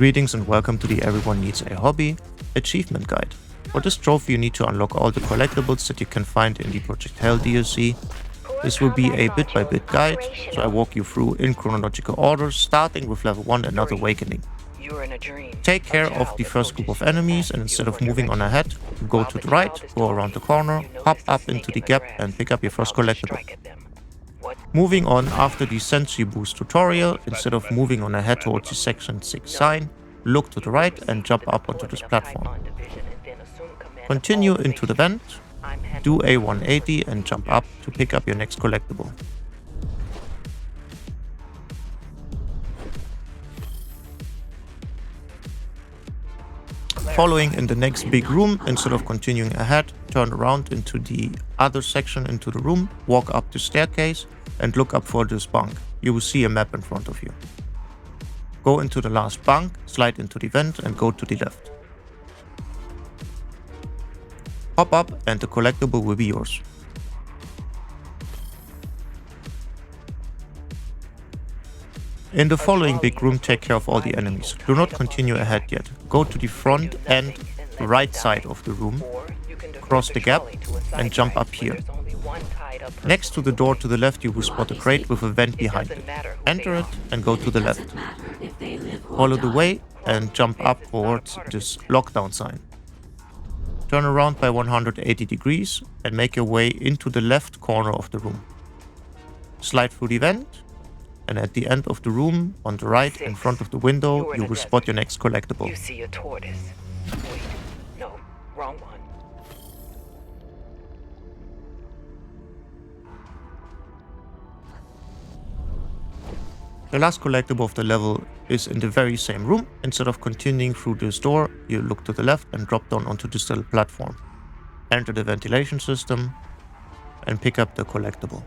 Greetings and welcome to the Everyone Needs a Hobby achievement guide. For this trophy you need to unlock all the collectibles that you can find in the Project Hell DLC. This will be a bit by bit guide, so I walk you through in chronological order, starting with level 1 Another Awakening. Take care of the first group of enemies, and instead of moving on ahead, go to the right, go around the corner, hop up into the gap and pick up your first collectible. Moving on after the Sensory Boost tutorial, instead of moving on ahead towards the section 6 sign, look to the right and jump up onto this platform. Continue into the vent, do a 180 and jump up to pick up your next collectible. Following in the next big room, instead of continuing ahead, turn around into the other section into the room, walk up the staircase and look up for this bunk. You will see a map in front of you. Go into the last bunk, slide into the vent and go to the left. Hop up and the collectible will be yours. In the following big room, take care of all the enemies. Do not continue ahead yet. Go to the front and right side of the room, cross the gap and jump up here. Next to the door to the left you will spot a crate with a vent behind it. Enter it and go to the left. Follow the way and jump up towards this lockdown sign. Turn around by 180 degrees and make your way into the left corner of the room. Slide through the vent. And at the end of the room, on the right, in front of the window, you will spot your next collectible. You see a tortoise. Wait, no, wrong one. The last collectible of the level is in the very same room. Instead of continuing through this door, you look to the left and drop down onto this little platform. Enter the ventilation system and pick up the collectible.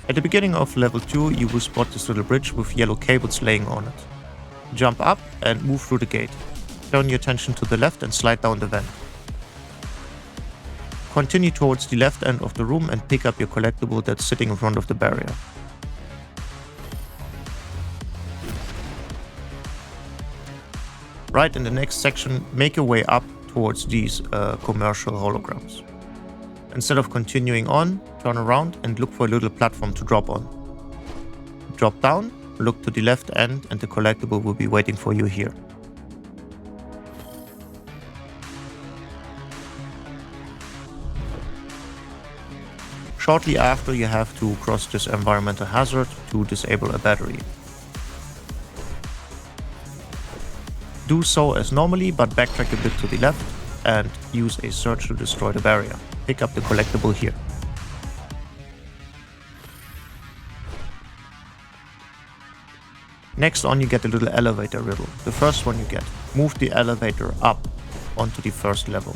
At the beginning of level 2 you will spot this little bridge with yellow cables laying on it. Jump up and move through the gate. Turn your attention to the left and slide down the vent. Continue towards the left end of the room and pick up your collectible that's sitting in front of the barrier. Right in the next section, make your way up towards these commercial holograms. Instead of continuing on, turn around and look for a little platform to drop on. Drop down, look to the left end and the collectible will be waiting for you here. Shortly after you have to cross this environmental hazard to disable a battery. Do so as normally, but backtrack a bit to the left and use a search to destroy the barrier. Pick up the collectible here. Next on you get a little elevator riddle. The first one you get. Move the elevator up onto the first level.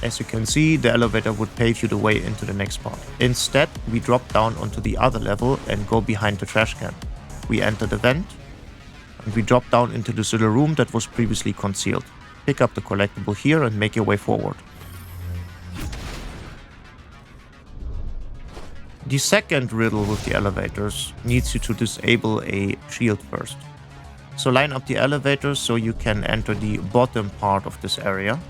As you can see, the elevator would pave you the way into the next part. Instead, we drop down onto the other level and go behind the trash can. We enter the vent and we drop down into this little room that was previously concealed. Pick up the collectible here and make your way forward. The second riddle with the elevators needs you to disable a shield first. So line up the elevators so you can enter the bottom part of this area.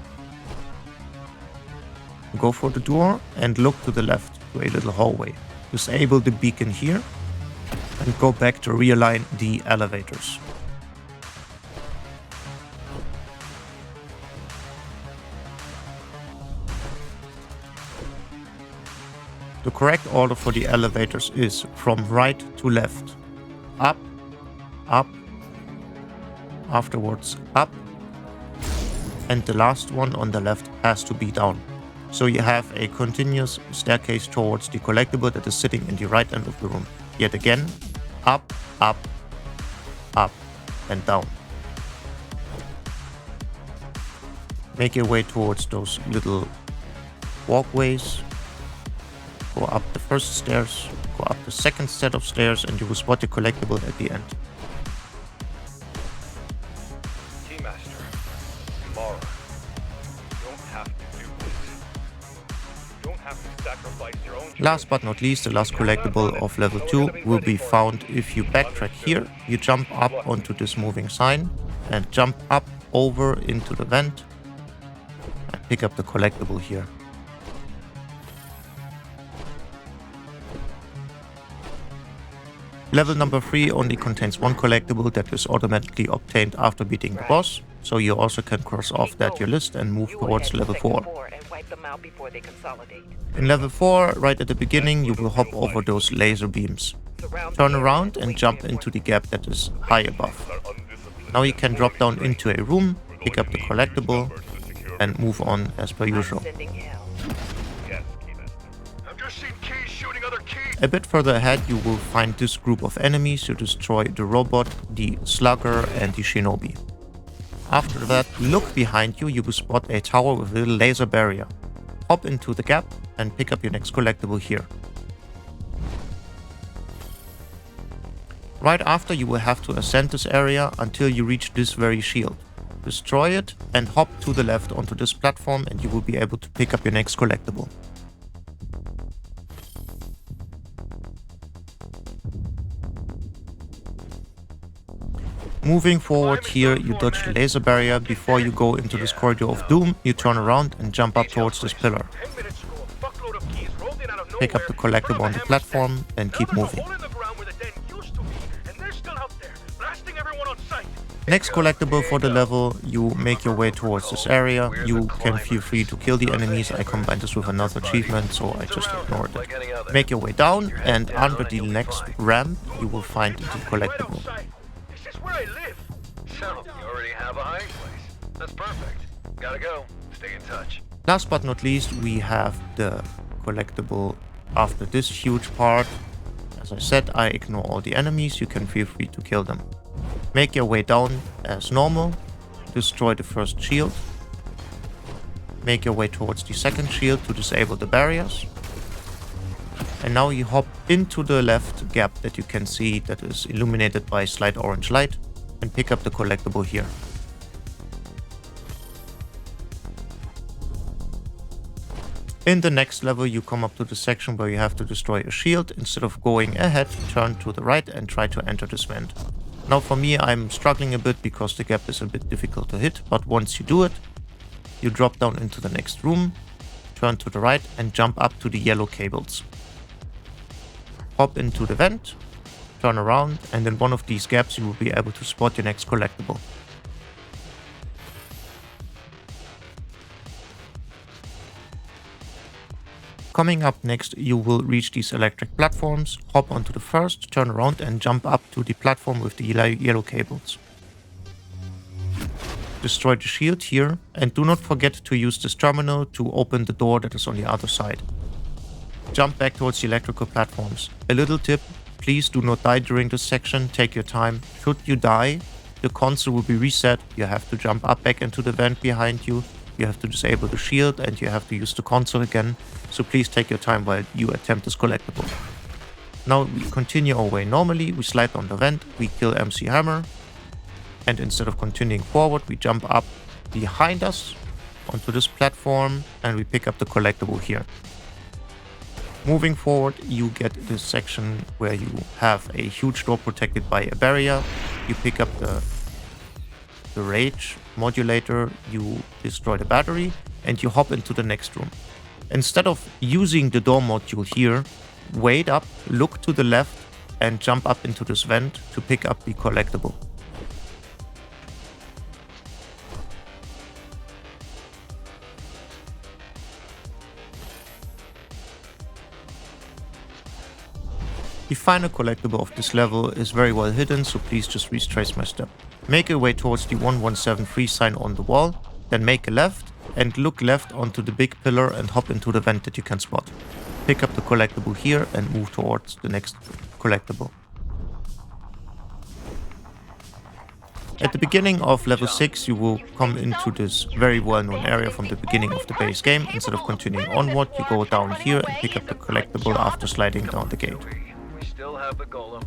Go for the door and look to the left to a little hallway. Disable the beacon here and go back to realign the elevators. The correct order for the elevators is from right to left. Up, up, afterwards up, and the last one on the left has to be down. So you have a continuous staircase towards the collectible that is sitting in the right end of the room. Yet again, up, up, up, and down. Make your way towards those little walkways. Go up the first stairs, go up the second set of stairs, and you will spot the collectible at the end. Keymaster, tomorrow. You don't have to do this. Last but not least, the last collectible of level 2 will be found if you backtrack here. You jump up onto this moving sign and jump up over into the vent and pick up the collectible here. Level number 3 only contains one collectible that is automatically obtained after beating the boss, so you also can cross off that your list and move towards level 4. In level 4, right at the beginning, you will hop over those laser beams. Turn around and jump into the gap that is high above. Now you can drop down into a room, pick up the collectible, and move on as per usual. A bit further ahead, you will find this group of enemies to destroy the robot, the slugger, and the shinobi. After that, look behind you, you will spot a tower with a little laser barrier. Hop into the gap and pick up your next collectible here. Right after, you will have to ascend this area until you reach this very shield. Destroy it and hop to the left onto this platform and you will be able to pick up your next collectible. Moving forward here, you dodge the laser barrier. Before you go into this corridor of doom, you turn around and jump up towards this pillar. Pick up the collectible on the platform and keep moving. Next collectible for the level, you make your way towards this area. You can feel free to kill the enemies. I combined this with another achievement, so I just ignored it. Make your way down and under the next ramp, you will find the collectible. Where I live. So, you already have a hiding place. That's perfect. Gotta go. Stay in touch. Last but not least, we have the collectible after this huge part. As I said, I ignore all the enemies. You can feel free to kill them. Make your way down as normal. Destroy the first shield. Make your way towards the second shield to disable the barriers. And now you hop into the left gap that you can see that is illuminated by a slight orange light and pick up the collectible here. In the next level, you come up to the section where you have to destroy a shield. Instead of going ahead, turn to the right and try to enter this vent. Now for me, I'm struggling a bit because the gap is a bit difficult to hit, but once you do it, you drop down into the next room, turn to the right and jump up to the yellow cables. Hop into the vent, turn around, and in one of these gaps you will be able to spot your next collectible. Coming up next, you will reach these electric platforms, hop onto the first, turn around and jump up to the platform with the yellow cables. Destroy the shield here, and do not forget to use this terminal to open the door that is on the other side. Jump back towards the electrical platforms. A little tip, please do not die during this section, take your time. Should you die, the console will be reset, you have to jump up back into the vent behind you, you have to disable the shield and you have to use the console again, so please take your time while you attempt this collectible. Now we continue our way normally, we slide on the vent, we kill MC Hammer, and instead of continuing forward, we jump up behind us onto this platform and we pick up the collectible here. Moving forward, you get this section where you have a huge door protected by a barrier. You pick up the rage modulator, you destroy the battery, and you hop into the next room. Instead of using the door module here, wait up, look to the left, and jump up into this vent to pick up the collectible. The final collectible of this level is very well hidden, so please just retrace my step. Make your way towards the 1173 sign on the wall, then make a left and look left onto the big pillar and hop into the vent that you can spot. Pick up the collectible here and move towards the next collectible. At the beginning of level 6 you will come into this very well known area from the beginning of the base game. Instead of continuing onward, you go down here and pick up the collectible after sliding down the gate. We still have the golem.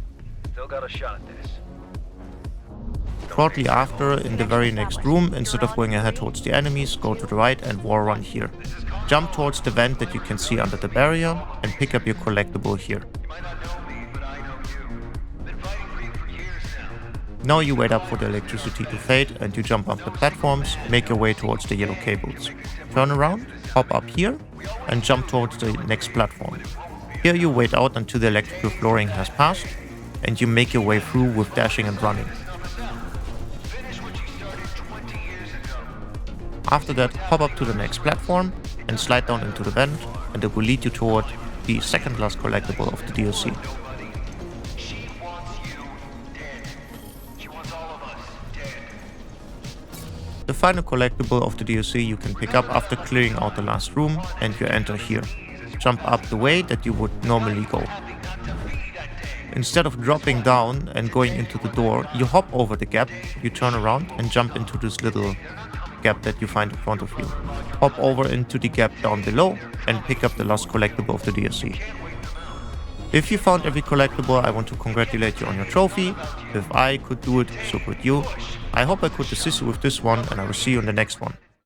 Still got a shot at this. Shortly after, in the very next room, instead of going ahead towards the enemies, go to the right and wall run here. Jump towards the vent that you can see under the barrier and pick up your collectible here. Now you wait up for the electricity to fade and you jump up the platforms, make your way towards the yellow cables. Turn around, hop up here and jump towards the next platform. Here you wait out until the electrical flooring has passed and you make your way through with dashing and running. After that, hop up to the next platform and slide down into the vent, and it will lead you toward the second last collectible of the DLC. The final collectible of the DLC you can pick up after clearing out the last room, and you enter here. Jump up the way that you would normally go. Instead of dropping down and going into the door, you hop over the gap, you turn around and jump into this little gap that you find in front of you. Hop over into the gap down below and pick up the last collectible of the DLC. If you found every collectible, I want to congratulate you on your trophy. If I could do it, so could you. I hope I could assist you with this one, and I will see you in the next one.